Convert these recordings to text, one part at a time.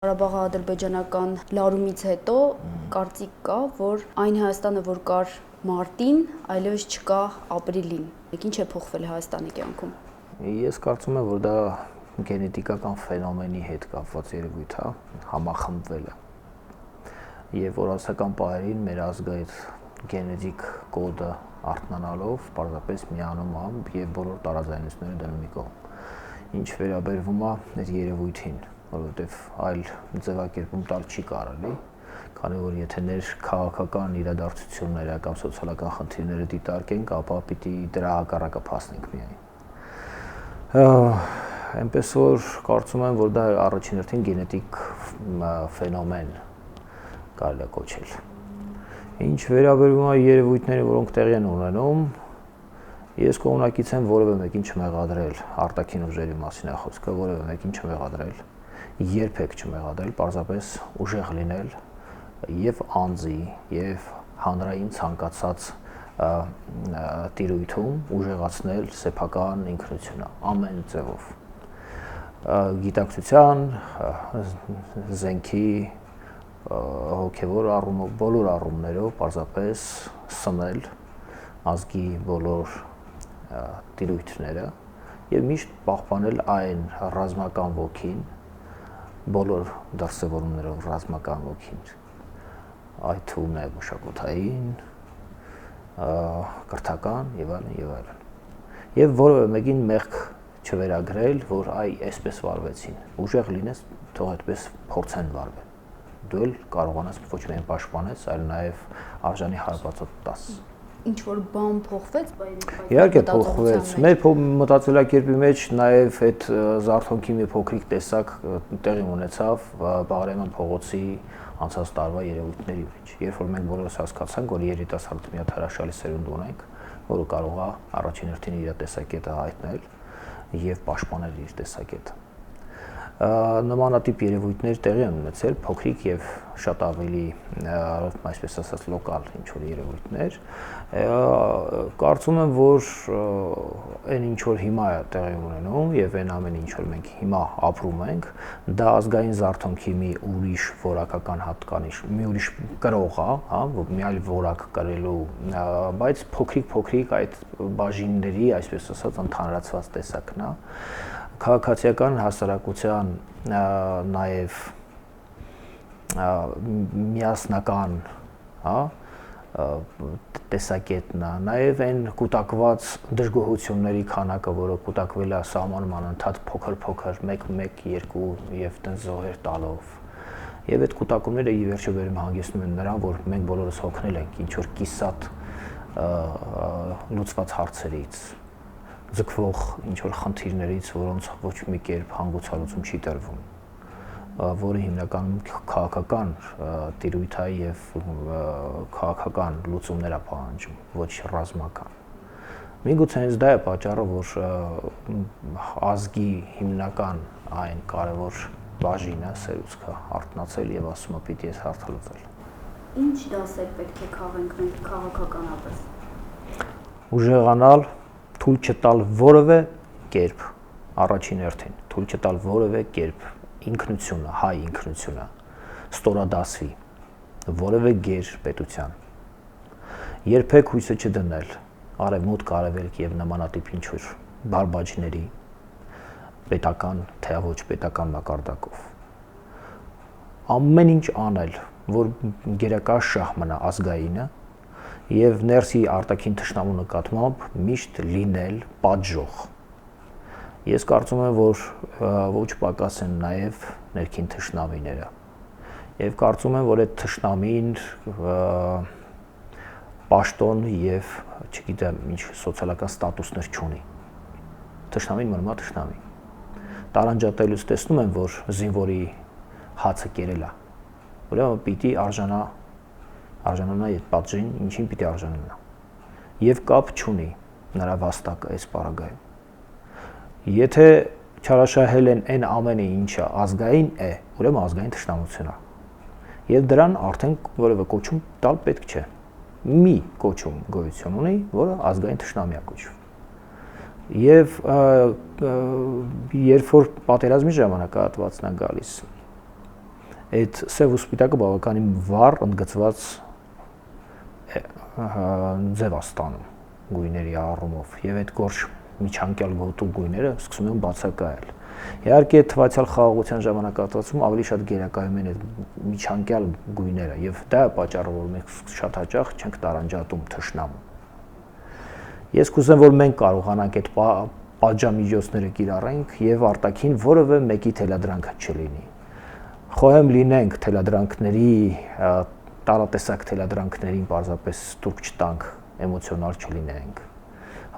Ղարաբաղ-ադրբեջանական լարումից հետո կարծիք կա, որ այն Հայաստանը, որ կար մարտին, այլևս չկա ապրիլին։ Ինչ է փոխվել Հայաստանի կյանքում։ Ես կարծում եմ, որ դա գենետիկական ֆենոմենի հետ կապված երևույթ է, համախմբվել է։ Եվ օրացական պահերին մեր ազգը այդ գենետիկ կոդը արթնանալով պարզապես միանում է եւ բոլոր տարաձայնությունները դնում մի կողմ։ Ինչ վերաբերվում է այդ երևույթին, որովհետև այլ ձևակերպում տալ չի կարելի, քանի որ եթե ներքաղաքական իրադարձությունները կամ սոցիալական խնդիրները դիտարկենք, ապա պիտի դրա հակառակը փաստենք միայն։ Այնպես որ կարծում եմ, որ դա առաջին հերթին գենետիկ ֆենոմեն կարելի է կոչել։ Ինչ վերաբերվում է երևույթներին, որոնք տեղի են ունենում, ես կողմնակից եմ որևէ մեկին չմեղադրել, արտաքին ուժերի մասին է խոսքը, որևէ մեկին չմեղադրել, երբեք չմեղադրել, պարզապես ուժեղ լինել եւ անձի եւ հանրային ցանկացած տիրույթում ուժեղացնել սեփական ինքնությունը ամեն ձևով։ Գիտակցության, զենքի, հոգեվոր առումով, բոլոր առումներով պարզապես սնել ազգի բոլոր տիրույթները եւ միշտ պահպանել այն ռազմական ոգին, բոլոր դրսևորումներով ռազմական ոգին, այդ թվում է մշակութային, կրթական եւ այլն եւ այլն։ Եվ որևէ մեկին մեղք չվերագրել, որ այ այսպես վարվեցին։ Ուժեղ լինես, թող այդպես փորձեն վարվել։ Դու էլ կարողանաս ոչ միայն պաշտպանես, այլ նաեւ արժանի հարվածոտ տաս։ Ինչ որ բան փոխվեց, իհարկե փոխվեց։ Մեր մտածելակերպի մեջ նաև այդ զարթոնքի մի փոքրիկ տեսակ տեղի ունեցավ Բաղրամյան փողոցի անցած տարվա երևույթների մեջ։ Երբ որ մենք բոլորս հասկացանք, որ երիտասարդ մի հատ հրաշալի սերունդ ունենք, որը կարող է առաջին հերթին իր տեսակետը հայտնել եւ պաշտպանել իր տեսակետը։ Նմանատիպ երևույթներ տեղի են ունեցել, փոքրիկ եւ շատ ավելի, այսպես ասած, լոկալ ինչ-որ երևույթներ։ Կարծում եմ, որ այն ինչ որ հիմա է տեղի ունենում եւ այն ամենը ինչ որ մենք հիմա ապրում ենք, դա ազգային զարթոնքի մի ուրիշ որակական հատկանիշ, մի ուրիշ կրող է, հա, մի այլ որակ կրելու, բայց փոքրիկ այդ բաժինների, այսպես ասած, ընդհանրացված տեսակն է։ Քաղաքացիական հասարակության նաև միասնական, հա, տեսակետն է, նաև այն կուտակված դժգոհությունների քանակը, որը կուտակվել է սահմանման ընդհանուր փոքր, 1, 2 եւ տենց զոհեր տալով։ Եվ այդ կուտակումները ի վերջո վերում հանգեցնում են նրան, որ մենք բոլորս հոգնել ենք ինչ որ կիսատ լուծված հարցերից, ձգվող ինչ-որ խնդիրներից, որոնց ոչ մի կերպ հանգուցալուծում չի տրվում, որը հիմնականում քաղաքական տիրույթ է եւ քաղաքական լուծումներ է պահանջում, ոչ ռազմական։ Միգուցե հենց դա է պատճառը, որ ազգի հիմնական այն կարևոր բաժինը, սերուցքը արթնացել եւ ասում է պիտի ես հարթալուծել։ Ինչ դասեր պետք է քաղենք մենք քաղաքականապես։ Ուժեղանալ, թույլ չտալ որևէ կերպ, առաջին հերթին, թույլ չտալ որևէ կերպ ինքնությունը, հայ ինքնությունը ստորադասվի որևէ գեր պետության։ Երբեք հույսը չդնել արևմուտք, արևելք եւ նմանատիպ ինչ-որ բարբաջների պետական, թե ոչ պետական մակարդակով։ Ամեն ինչ անել, որ գերակաշահ մնա ազգայինը եւ ներսի արտաքին թշնամու նկատմամբ միշտ լինել պատժող։ Ես կարծում եմ, որ ոչ պակաս են նաեւ ներքին թշնամիները։ Եվ կարծում եմ, որ այդ թշնամին պաշտոն եւ, չգիտեմ, ինչ սոցիալական ստատուսներ չունի։ Թշնամին մնում է թշնամի։ Տարանջատելուց տեսնում եմ, որ զինվորի հացը կերել է։ Ուրեմն պիտի արժանանա այդ պատժին, ինչին պիտի արժանանա։ Եվ կապ չունի նրա վաստակը այս պարագայում։ Եթե չարաշահել են այն ամենը, ինչը ազգային է, ուրեմն ազգային թշնամություն է։ Եվ դրան արդեն որևէ կոչում տալ պետք չէ։ Մի կոչում գոյություն ունի, որը ազգային թշնամի է կոչվում։ Եվ երբ որ պատերազմի ժամանակահատվածն է գալիս, Այդ սև ու սպիտակը բավականին վառ ընդգծված ձև է ստանում գույների առումով եւ այդ գորշ միջանկյալ գոտու գույները սկսում են բացակայել։ Իհարկե թվացial խաղաղության ժամանակահատվածում ավելի շատ գերակայում են այդ միջանկյալ գույները եւ դա է պատճառը, որ մենք շատ հաճախ չենք տարանջատում թշնամու։ Ես կուզեմ, որ մենք կարողանանք այդ պատժամիջոցները կիրառենք եւ արտաքին որևէ մեկի թելադրանքը չլինի։ Խոհեմ լինենք թելադրանքների, տարատեսակ թելադրանքներին պարզապես տուրք չտանք, էմոցիոնալ չլինենք։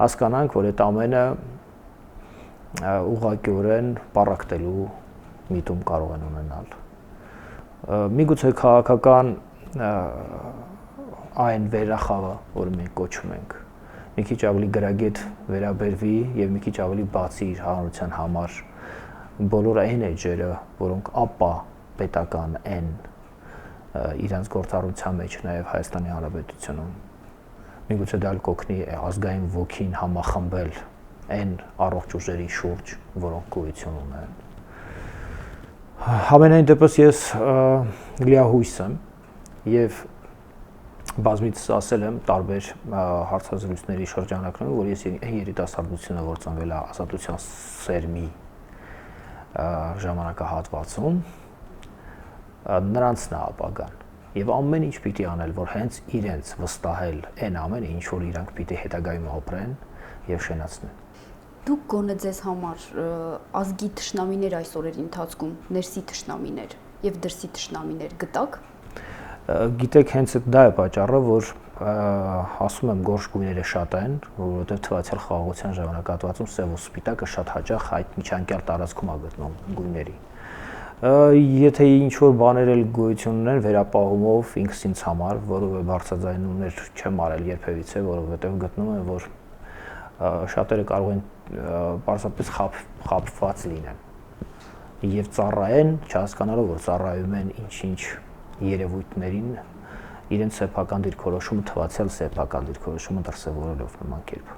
Հասկանանք, որ այդ ամենը ուղղակիորեն պառակտելու միտում կարող են ունենալ։ Միգուցե քաղաքական այն վերախավը, որը մենք կոչում ենք, մի քիչ ավելի գրագետ վերաբերվի եւ մի քիչ ավելի բացի իր հանրության համար բոլոր այն էջերը, որոնք ապա պետական են իրանց գործառույթության մեջ նաեւ Հայաստանի Հանրապետությունում։ Միգուցե դա կօգնի ազգային ոգին համախմբել այն առողջ ուժերի շուրջ, որոնք գոյություն ունեն։ Համենայն դեպս ես լիահույս եմ եւ բազմիցս ասել եմ տարբեր հարցազրույցների շրջանակներում, որ ես երիտասարդությունը, որ ծնվել է ազատության սերմի ժամանակահատվածում, նրանցն է ապագան եւ ամեն ինչ պիտի անել, որ հենց իրենց վստահել այն ամենը, ինչ որ իրանք պիտի հետագայում ապրեն եւ շենացնեն։ Դուք գոնե ձեզ համար ազգի թշնամիներ այս օրերի ընթացքում, ներսի թշնամիներ եւ դրսի թշնամիներ գտաք։ Գիտեք, հենց դա է պատճառը, որ ասում եմ գորշ գույները շատ են, որովհետեւ թվացial խաղաղության ժամանակահատվածում սև ու սպիտակը շատ հաճախ այդ միջանկյալ տարածքում է գտնվում գույների։ Եթե ինչ որ բաներ էլ գոյություն ունեն վերապահումով ինքս ինձ համար, որովե բարձրաձայնումներ չեմ արել երբևիցե, որովհետեւ գտնում եմ, որ շատերը կարող են պարզապես խաբված լինեն եւ ծառայեն, չհասկանալով, որ ծառայում են ինչ-ինչ երևույթներին իրենց սեփական դիրքորոշումը թվացial սեփական դիրքորոշումը դրսևորելով նման կերպ։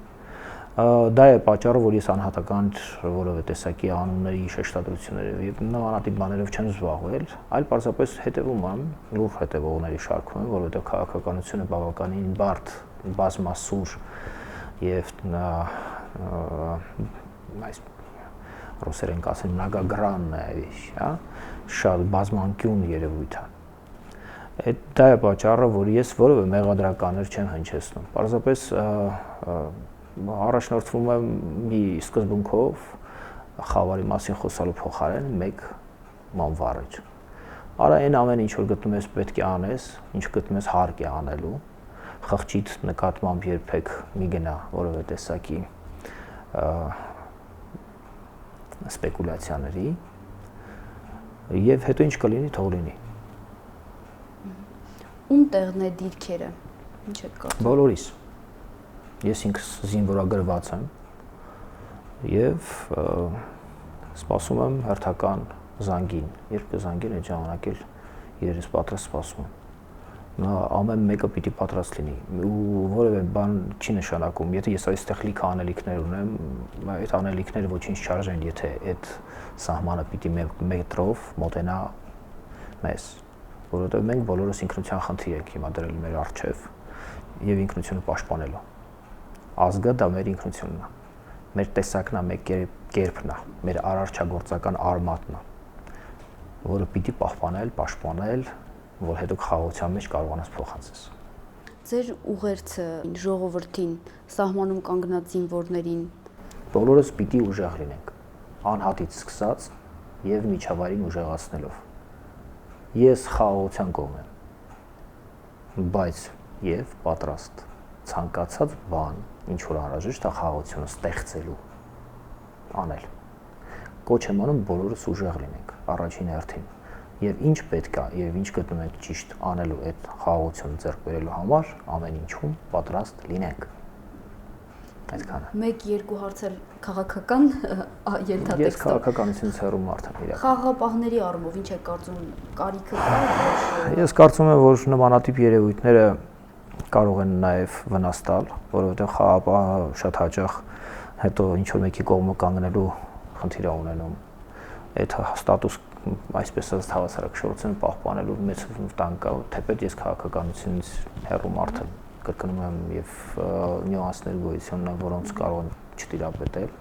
Դա է պատճառը, որ ես անհատական որևէ տեսակի անունների շեշտադրություններով եւ նմանատիպ բաներով չեմ զբաղվել, այլ պարզապես հետեւում եմ, լուրջ հետեւողների շարքում եմ, որովհետեւ քաղաքականությունը բավականին բարդ, բազմասուր եւ այս ռուսերեն կասեն многогранная вещь, հա, շատ բազմանկյուն երևույթ է։ Դա է պատճառը, որ ես որևէ մեղադրականներ չեմ հնչեցնում։ Պարզապես առաջնորդվում եմ մի սկզբունքով խավարի մասին խոսալու փոխարեն մեկ մանվառիչ։ Արա այն ամեն ինչ որ գտնում ես պետք է անես, ինչ գտնում ես հարկ է անելու, խղճիդ նկատմամբ երբեք մի գնա որևէ տեսակի սպեկուլյացիաների եւ հետո ինչ կլինի, թող լինի։ Ում տեղն է դիրքերը։ Ինչ եք կարծում։ Բոլորիս։ Ես ինքս զինվորագրված եմ եւ սպասում եմ հերթական զանգին, երբ կզանգեն այդ ժամանակ էլ իրենց պատրաստ սպասում եմ։ Նա ամեն մեկը պիտի պատրաստ լինի ու որևէ բան չի նշանակում, եթե ես այստեղ լիքը անելիքներ ունեմ, այդ անելիքները ոչինչ չարժեն, եթե այդ սահմանը պիտի մետրով մոտենա մեզ, որովհետեւ մենք բոլորս ինքնության խնդիր ենք հիմա դրել մեր առջև եւ ինքնությունը պաշտպանելու։ Ազգը դա մեր ինքնությունն է, մեր տեսակն է, մեր կերպն է, մեր արարչագործական արմատն է, որը պիտի պահպանել, պաշտպանել, որ հետո խաղաղության մեջ կարողանաս փոխանցես։ Ձեր ուղերձը ժողովրդին, սահմանում կանգնած զինվորներին բոլորս պիտի ուժեղ լինենք, անհատից սկսած եւ միջավայրին ուժեղացնելով։ Ես խաղաղության կողմ եմ, բայց եւ պատրաստ ցանկացած բան, ինչ որ անհրաժեշտ է խաղաղությունը ստեղծելու անել։ Կոչ եմ անում բոլորս ուժեղ լինենք առաջին հերթին եւ ինչ պետք է եւ ինչ գտնում ենք ճիշտ անելու այդ խաղաղությունը ձեռք բերելու համար ամեն ինչում պատրաստ լինենք։ Այդքանը։ 1-2 հարցեր քաղաքական ենթատեքստով։ Ես քաղաքականությունից հեռու մարդ եմ իրական։ Խաղաղապահների առումով ինչ եք կարծում, կարիքը կա։ Ես կարծում եմ, որ նմանատիպ երևույթները կարող են նաև վնաս տալ, որովհետև խաղապահը շատ հաճախ հետո ինչ որ մեկի կողմը կանգնելու խնդիր է ունենում։ Այդ ստատուս այսպես ասած հավասարակշռությունը պահպանելու մեծ վտանգ կա, թեպետ ես քաղաքականությունից հեռու մարդ եմ, կրկնում եմ, եւ նյուանսներ գոյություն ունեն, որոնց կարող են չտիրապետել,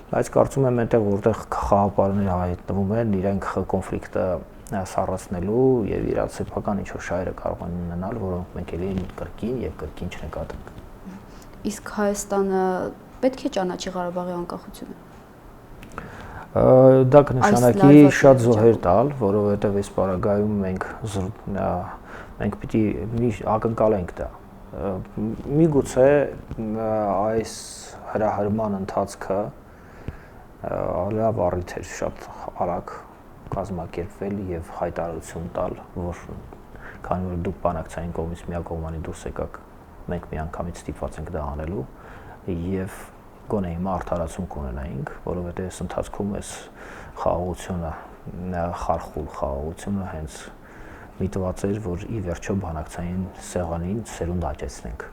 բայց կարծում եմ այնտեղ որտեղ խաղապարներ հայտնվում են, իրենք կոնֆլիկտը սառեցնելու եւ իրար սեփական ինչ-որ շահերը կարող են ունենալ, որոնք մենք էլի կրկին եւ կրկին չնկատենք։ Իսկ Հայաստանը պետք է ճանաչի Ղարաբաղի անկախությունը։ Դա կնշանակի շատ զոհեր տալ, որովհետեւ այս պարագայում մենք պիտի մի ակնկալենք դա։ Միգուցե այս հրահրման ընթացքը լավ առիթ էր շատ արագ կազմակերպվել եւ հայտարարություն տալ, որ քանի որ դուք բանակցային կողմից միակողմանի դուրս եկաք, մենք միանգամից ստիպված ենք դա անելու եւ գոնե հիմա արդարացում կունենայինք, որովհետեւ այս ընթացքում այս խաղաղությունը, խարխուլ խաղաղությունը հենց միտված էր, որ ի վերջո բանակցային սեղանին սերունդ աճեցնենք։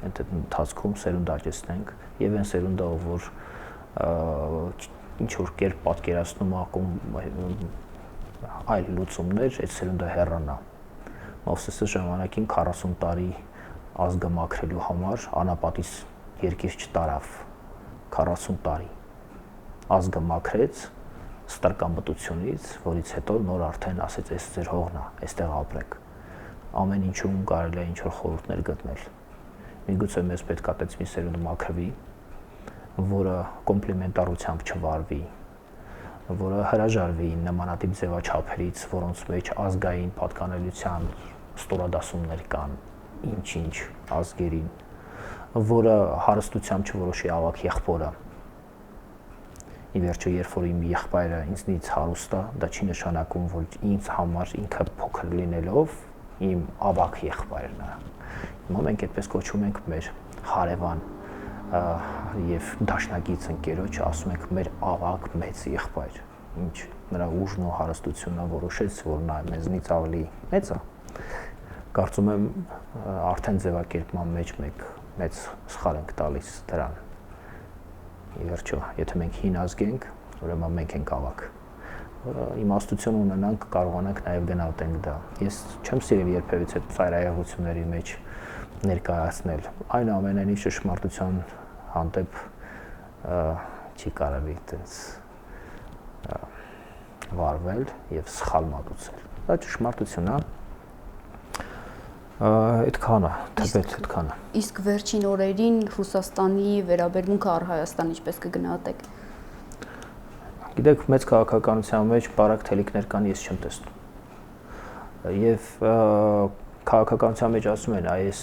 Այդ ընթացքում սերունդ աճեցնենք եւ այն սերունդը, որ ինչ որ կերպ պատկերացնում այլ լուծումներ, այդ սերունդը հեռանա։ Մովսեսը ժամանակին 40 տարի ազգը մաքրելու համար անապատից երկիր չտարավ 40 տարի ազգը մաքրեց ստրկամտությունից, որից հետո նոր արդեն ասեց այս ձեր հողն է, այստեղ ապրեք։ Ամեն ինչում կարելի է ինչ որ խորհուրդներ գտնել։ Միգուցե մեզ պետք է այդպես մի սերունդ մաքրվի, որը կոմպլիմենտարությամբ չվարվի, որը հրաժարվի նմանատիպ ձևաչափերից, որոնց մեջ ազգային պատկանելիության ստորադասումներ կան, ինչ-ինչ ազգերին, որը հարստությամբ չորոշի ավակ եղբորը։ Ի վերջո, երբ որ իմ եղբայրը ինձնից հարուստ է, դա չի նշանակում, որ ինձ համար ինքը փոքր լինելով իմ ավակ եղբայրն է։ Հիմա մենք այդպես կոչում ենք մեր հարևան եւ դաշնակից ընկերոջը, ասում ենք մեր ավակ մեծ եղբայր, ինչ նրա ուժն ու հարստությունը որոշեց, որ նա մեզնից ավելի մեծ է։ Կարծում եմ արդեն ձևակերպման մեջ մենք մեծ սխալ ենք տալիս դրան։ Ի վերջո, եթե մենք հին ազգ ենք, ուրեմն մենք ենք ավակ։ Իմաստություն ունենանք, կարողանանք նաև գնահատենք դա։ Ես չեմ սիրել երբևիցե ծայրահեղությունների մեջ ներկայացնել։ Այնուամենայնիվ ճշմարտության հանդեպ չի կարելի այդպես վարվել եւ սխալ մատուցել։ Դա ճշմարտություն է։ Այդքանը, թեպետ այդքանը։ Իսկ վերջին օրերին Ռուսաստանի վերաբերմունքը առ Հայաստան ինչպես կգնահատեք։ Գիտեք, մեծ քաղաքականության մեջ բարակ թելիկներ կան, ես չեմ տեսնում։ Եվ քաղաքականության մեջ ասում են, այս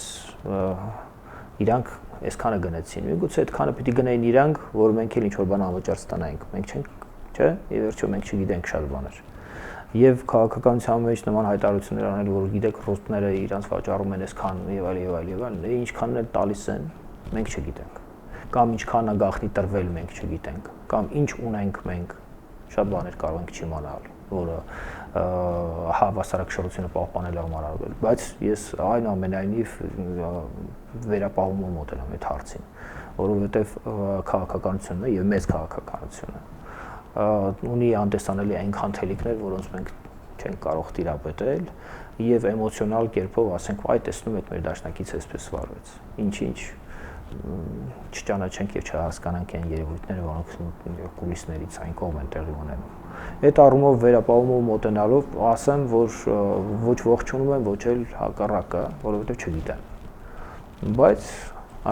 իրանք այսքանը գնեցին։ Միգուցե այդքանը պիտի գնային իրանք, որ մենք էլ ինչ-որ բան անվճար ստանայինք։ Մենք չենք, չէ՞։ Ի վերջո մենք չգիտենք շատ բաներ։ Եվ քաղաքականության մեջ նման հայտարարություններ անել, որ գիտեք ռուսները իրանց վաճառում են այսքան եւ այլ եւ այլ եւ այլ, ինչքանն էլ տալիս են, մենք չգիտենք։ Կամ ինչքան է գաղտնի տրվել, մենք չգիտենք, կամ ինչ ունենք մենք, շատ բաներ կարող ենք չիմանալ, որը հավասարակշռությունը պահպանել համար արվել, բայց ես այնուամենայնիվ վերապահումով մոտենամ այդ հարցին, որովհետեւ քաղաքականությունը եւ մեծ քաղաքականությունը ունի անտեսանելի այնքան թելիկներ, որոնց մենք չենք կարող տիրապետել եւ էմոցիոնալ կերպով ասենք, այ տեսնում եք մեր դաշնակից այսպես վարվեց։ Ինչ-ինչ չճանաչենք եւ չհասկանանք այն երևույթները, որոնք կուլիսներից այն կողմ են տեղի ունենում։ Այդ առումով վերապահումով մոտենալով ասեմ, որ ոչ ողջունում եմ, ոչ էլ հակառակը, որովհետեւ չգիտեմ։ Բայց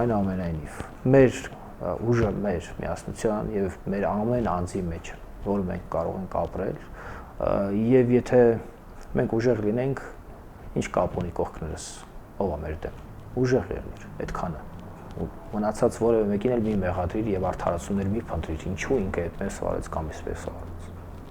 այնուամենայնիվ մեր ուժը մեր միասնության եւ մեր ամեն անձի մեջ, որ մենք կարող ենք ապրել, եւ եթե մենք ուժեղ լինենք, ինչ կապ ունի կողքներս, ով է մեր դեմ։ Ուժեղ եղիր, այդքանը։ Մնացած որևէ մեկին էլ մի մեղադրիր եւ արդարացումներ մի փնտրիր, ինչու ինքը այդպես վարեց կամ այսպես վարեց։